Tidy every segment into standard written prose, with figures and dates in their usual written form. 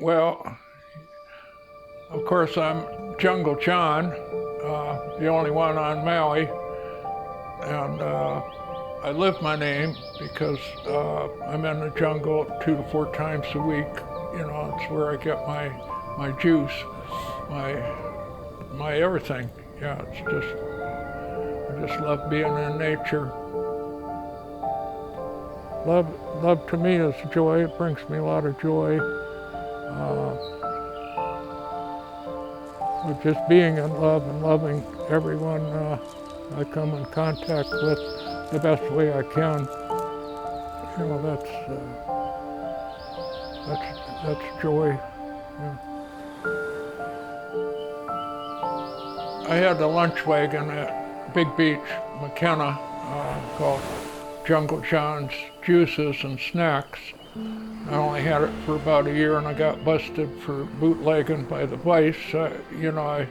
Well, of course, I'm Jungle John, the only one on Maui, and I live my name because I'm in the jungle 2 to 4 times a week. You know, it's where I get my juice, my everything. Yeah, I just love being in nature. Love to me is joy. It brings me a lot of joy. With just being in love and loving everyone I come in contact with the best way I can. You know, that's joy. Yeah. I had a lunch wagon at Big Beach, McKenna, called Jungle John's Juices and Snacks. I only had it for about a year and I got busted for bootlegging by the Vice. You know, I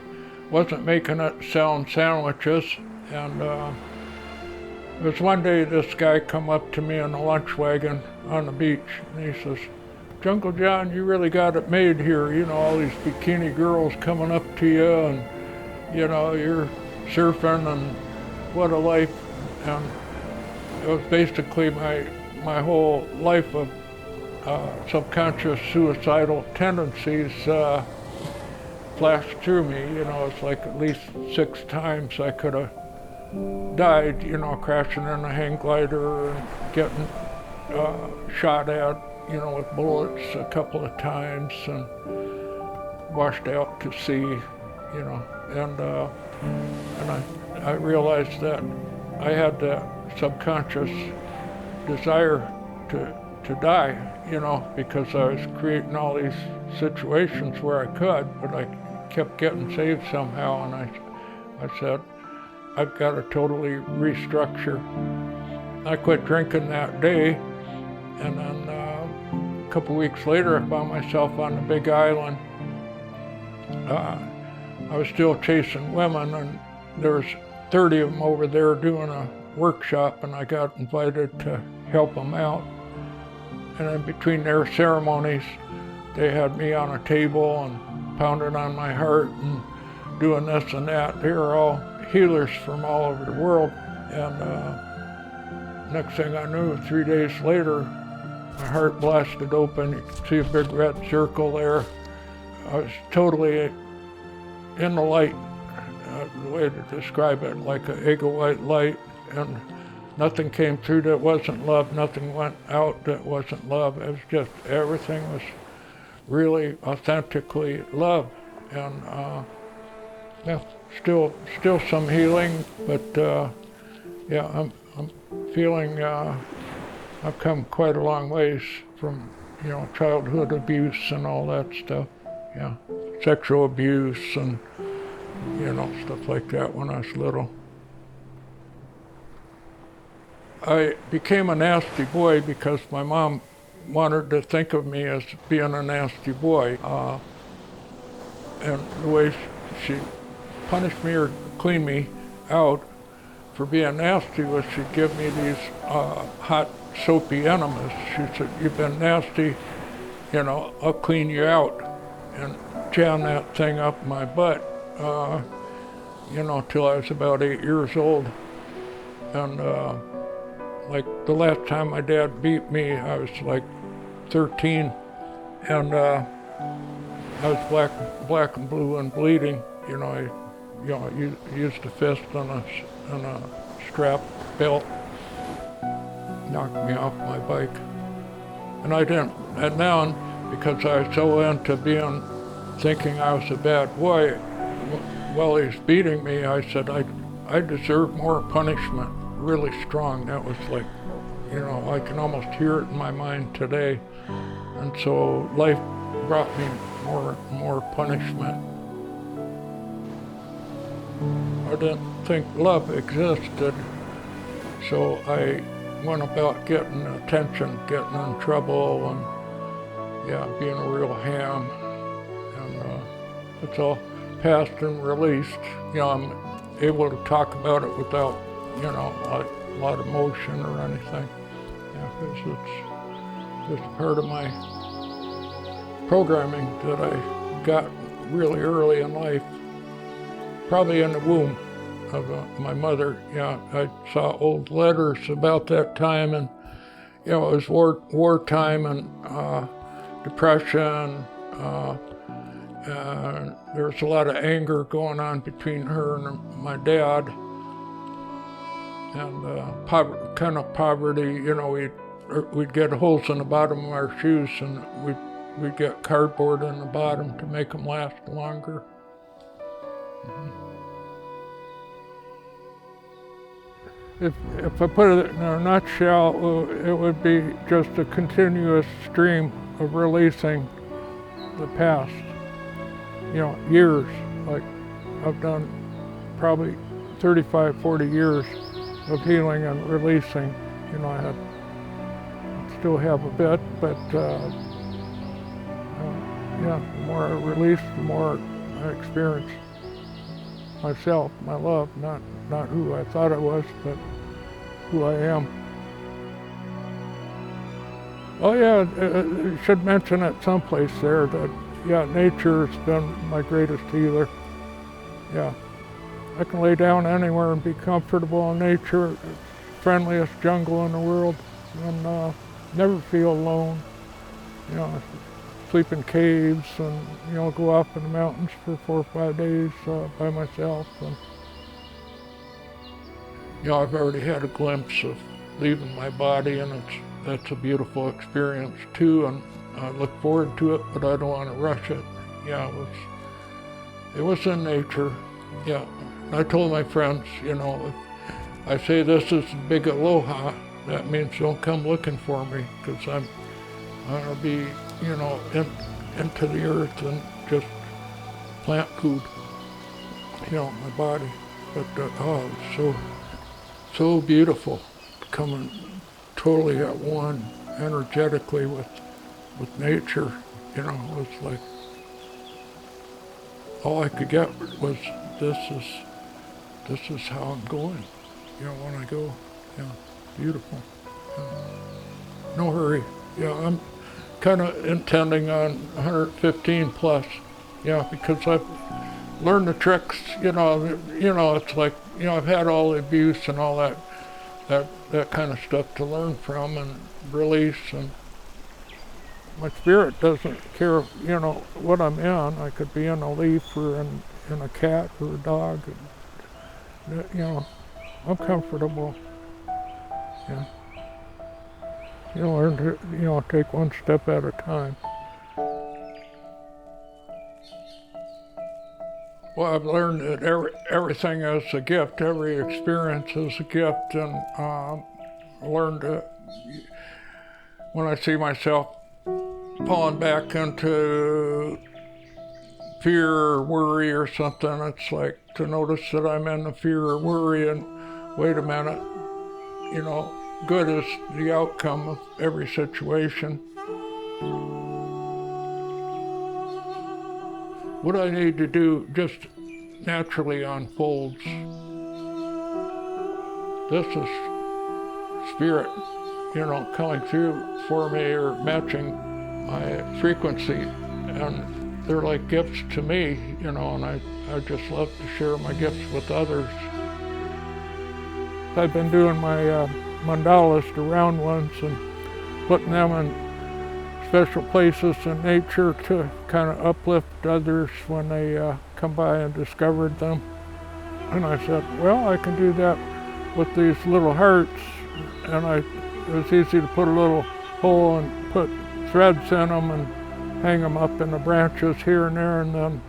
wasn't making it selling sandwiches, and it was one day this guy come up to me in a lunch wagon on the beach and he says, "Jungle John, you really got it made here. You know, all these bikini girls coming up to you and, you know, you're surfing and what a life." And it was basically my whole life of subconscious suicidal tendencies flashed through me. You know, it's like at least 6 times I could have died, you know, crashing in a hang glider, getting shot at, you know, with bullets a couple of times and washed out to sea, you know. And I realized that I had that subconscious desire to die, you know, because I was creating all these situations where I could, but I kept getting saved somehow, and I said, I've got to totally restructure. I quit drinking that day, and then a couple weeks later I found myself on the Big Island. I was still chasing women, and there was 30 of them over there doing a workshop, and I got invited to help them out. And in between their ceremonies, they had me on a table and pounding on my heart and doing this and that. They were all healers from all over the world. And next thing I knew, 3 days later, my heart blasted open. You could see a big red circle there. I was totally in the light, the way to describe it, like an egg of white light. And nothing came through that wasn't love. Nothing went out that wasn't love. It was just, everything was really authentically love. And yeah, still some healing, but yeah, I'm feeling I've come quite a long ways from, you know, childhood abuse and all that stuff. Yeah, sexual abuse and, you know, stuff like that when I was little. I became a nasty boy because my mom wanted to think of me as being a nasty boy. And the way she punished me or cleaned me out for being nasty was she'd give me these hot, soapy enemas. She said, "You've been nasty, you know, I'll clean you out," and jam that thing up my butt, you know, till I was about 8 years old. And like the last time my dad beat me, I was like 13, and I was black and blue and bleeding. You know, I used a fist and a strap belt, knocked me off my bike, and I didn't. And then, because I was so into thinking I was a bad boy, while he's beating me, I said I deserve more punishment. Really strong. That was like, you know, I can almost hear it in my mind today. And so life brought me more punishment. I didn't think love existed, so I went about getting attention, getting in trouble, and yeah, being a real ham. And it's all passed and released. You know, I'm able to talk about it without, you know, a lot of emotion or anything. Yeah, because it's just part of my programming that I got really early in life, probably in the womb of my mother. Yeah, I saw old letters about that time, and it was wartime and depression, and there was a lot of anger going on between her and my dad, and kind of poverty. We'd get holes in the bottom of our shoes, and we'd get cardboard in the bottom to make them last longer. If I put it in a nutshell, it would be just a continuous stream of releasing the past. Years, like I've done probably 35, 40 years of healing and releasing. I still have a bit, but the more I release, the more I experience myself, my love, not who I thought I was, but who I am. Oh yeah, I should mention it someplace there that, nature has been my greatest healer. Yeah, I can lay down anywhere and be comfortable in nature. It's the friendliest jungle in the world, and never feel alone. Sleep in caves and, go off in the mountains for 4 or 5 days by myself. And, I've already had a glimpse of leaving my body, and that's a beautiful experience too, and I look forward to it, but I don't want to rush it. Yeah, it was in nature. Yeah, I told my friends, if I say this is big aloha, that means don't come looking for me, because I'm gonna be, into the earth and just plant food, my body. But it was so beautiful, becoming totally at one energetically with nature. It was like all I could get was this is how I'm going. When I go, beautiful. No hurry. I'm kind of intending on 115 plus. Because I've learned the tricks. It's like I've had all the abuse and all that kind of stuff to learn from and release, and my spirit doesn't care, what I'm in. I could be in a leaf or in a cat or a dog. And, I'm comfortable. Yeah. Learn to, take one step at a time. Well, I've learned that everything is a gift. Every experience is a gift, and I learned that when I see myself falling back into fear or worry or something, it's like to notice that I'm in the fear or worry, and wait a minute, good is the outcome of every situation. What I need to do just naturally unfolds. This is spirit, coming through for me or matching my frequency, and they're like gifts to me, and I just love to share my gifts with others. I've been doing my mandalas, the round ones, and putting them in special places in nature to kind of uplift others when they come by and discovered them. And I said, well, I can do that with these little hearts, and it was easy to put a little hole and put threads in them and hang them up in the branches here and there, and then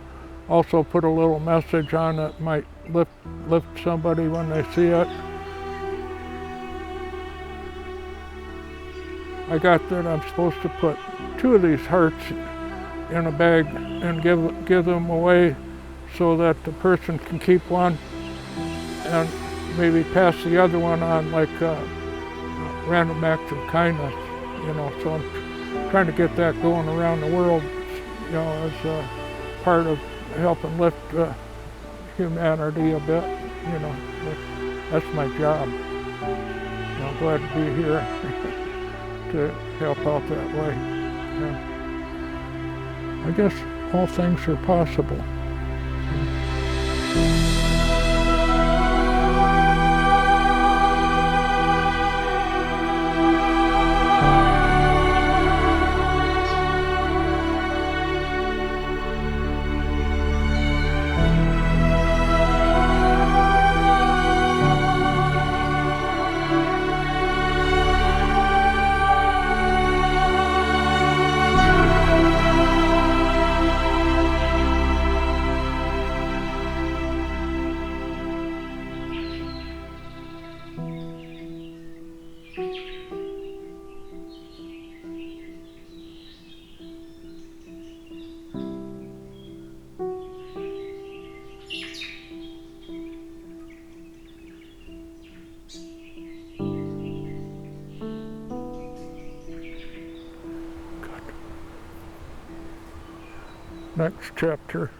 also put a little message on that might lift somebody when they see it. I got that I'm supposed to put 2 of these hearts in a bag and give them away so that the person can keep one and maybe pass the other one on, like random acts of kindness, So I'm trying to get that going around the world, as a part of helping lift humanity a bit, That's my job. I'm glad to be here to help out that way. Yeah. I guess all things are possible. Next chapter.